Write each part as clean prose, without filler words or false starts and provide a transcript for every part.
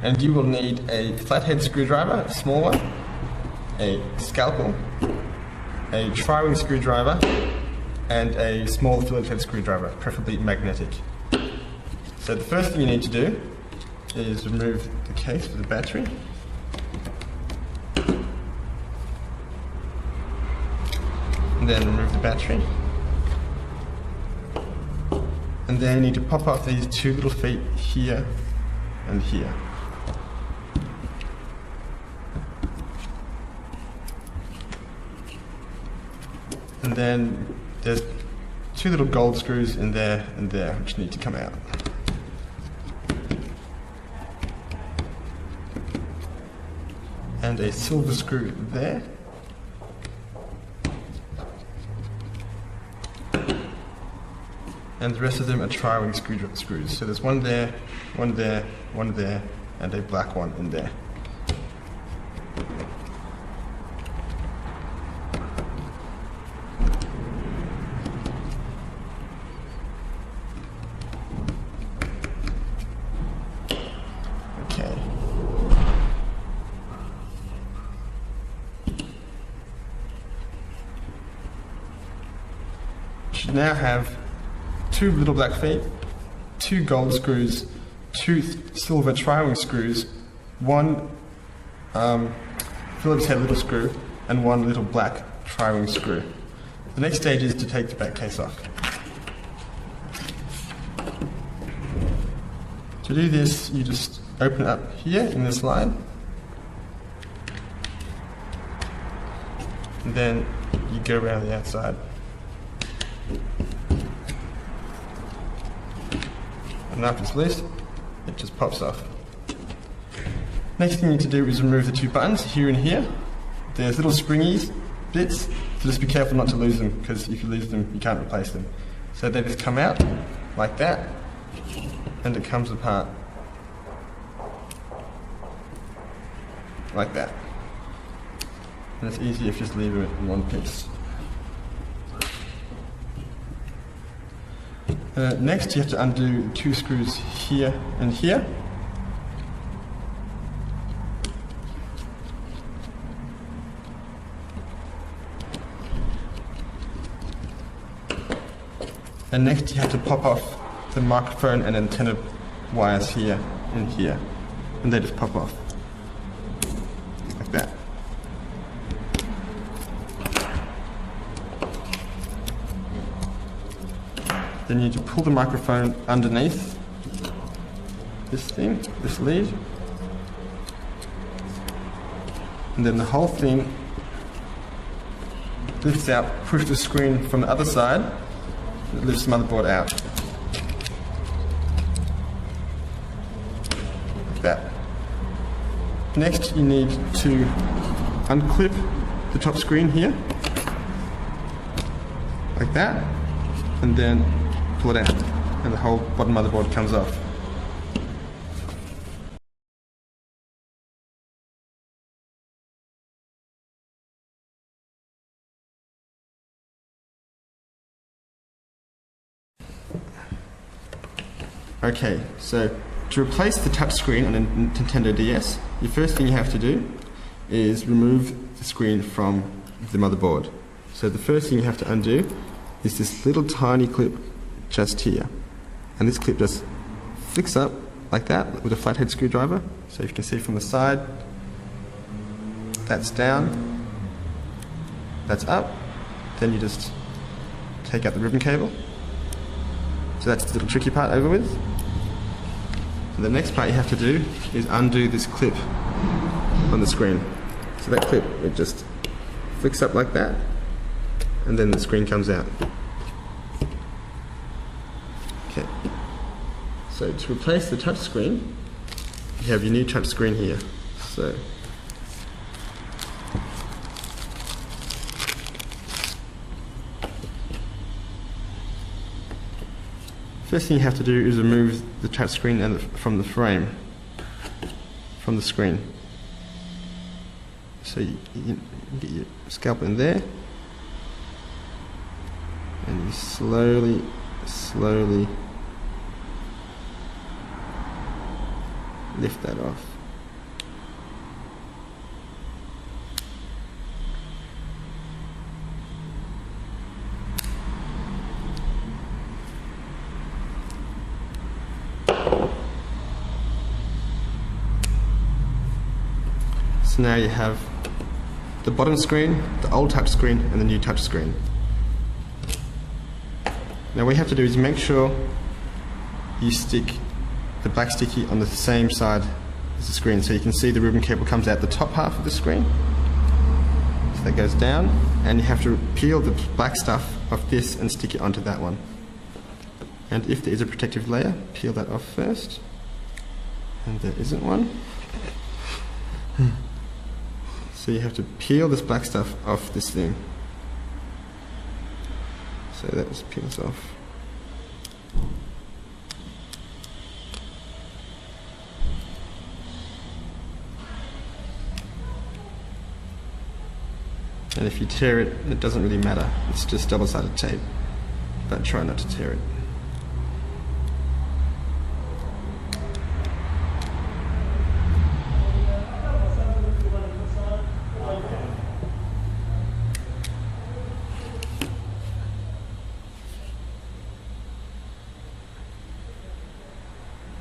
and you will need a flathead screwdriver, a small one, a scalpel, a tri-wing screwdriver, and a small Phillips head screwdriver, preferably magnetic. So the first thing you need to do is remove the case for the battery. And then remove the battery. And then you need to pop off these two little feet here and here. And then there's two little gold screws in there and there which need to come out. And a silver screw there. And the rest of them are tri-wing screws. So there's one there, one there, one there, and a black one in there. Okay. Should now have two little black feet, two gold screws, two silver tri-wing screws, one Phillips head little screw, and one little black tri-wing screw. The next stage is to take the back case off. To do this, you just open it up here in this line, and then you go around the outside. And after it's loose, it just pops off. Next thing you need to do is remove the two buttons here and here. There's little springy bits, so just be careful not to lose them, because if you lose them, you can't replace them. So they just come out like that, and it comes apart like that. And it's easier if you just leave it in one piece. Next, you have to undo two screws here and here. And next, you have to pop off the microphone and antenna wires here and here. And they just pop off. Like that. Then you need to pull the microphone underneath this thing, this lead. And then the whole thing lifts out, push the screen from the other side, and it lifts the motherboard out. Like that. Next you need to unclip the top screen here, like that, and then pull it out, and the whole bottom motherboard comes off. Okay, so to replace the touch screen on a Nintendo DS, the first thing you have to do is remove the screen from the motherboard. So the first thing you have to undo is this little tiny clip just here. And this clip just flicks up like that with a flathead screwdriver. So you can see from the side, that's down, that's up. Then you just take out the ribbon cable. So that's the little tricky part over with. And the next part you have to do is undo this clip on the screen. So that clip, it just flicks up like that, and then the screen comes out. Okay. So to replace the touch screen, you have your new touch screen here. So first thing you have to do is remove the touch screen from the frame, from the screen. So you get your scalpel in there, and you slowly lift that off. So now you have the bottom screen, the old touch screen, and the new touch screen. Now what you have to do is make sure you stick the black sticky on the same side as the screen, so you can see the ribbon cable comes out the top half of the screen. So that goes down, and you have to peel the black stuff off this and stick it onto that one. And if there is a protective layer, peel that off first. And there isn't one. So you have to peel this black stuff off this thing. So that just peels off. And if you tear it, it doesn't really matter. It's just double-sided tape. But try not to tear it.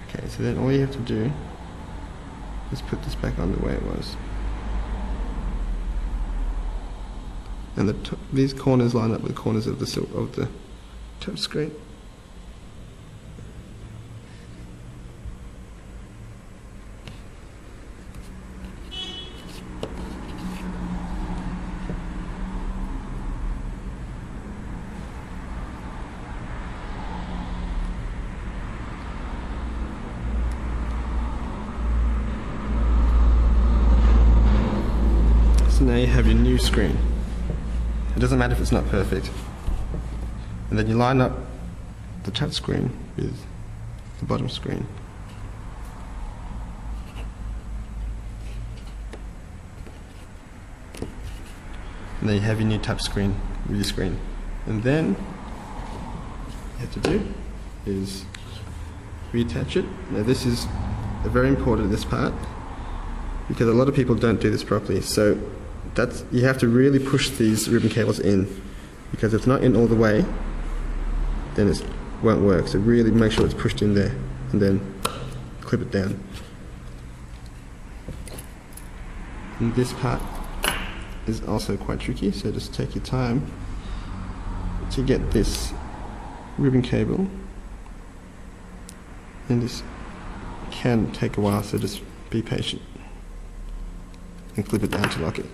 Okay, so then all you have to do is put this back on the way it was. And these corners line up with the corners of the touch screen. So now you have your new screen. It doesn't matter if it's not perfect. And then you line up the touch screen with the bottom screen. And then you have your new touch screen with your screen. And then what you have to do is reattach it. Now this is very important, this part, because a lot of people don't do this properly. So you have to really push these ribbon cables in, because if it's not in all the way, then it won't work. So really make sure it's pushed in there, and then clip it down. And this part is also quite tricky, so just take your time to get this ribbon cable, and this can take a while, so just be patient and clip it down to lock it.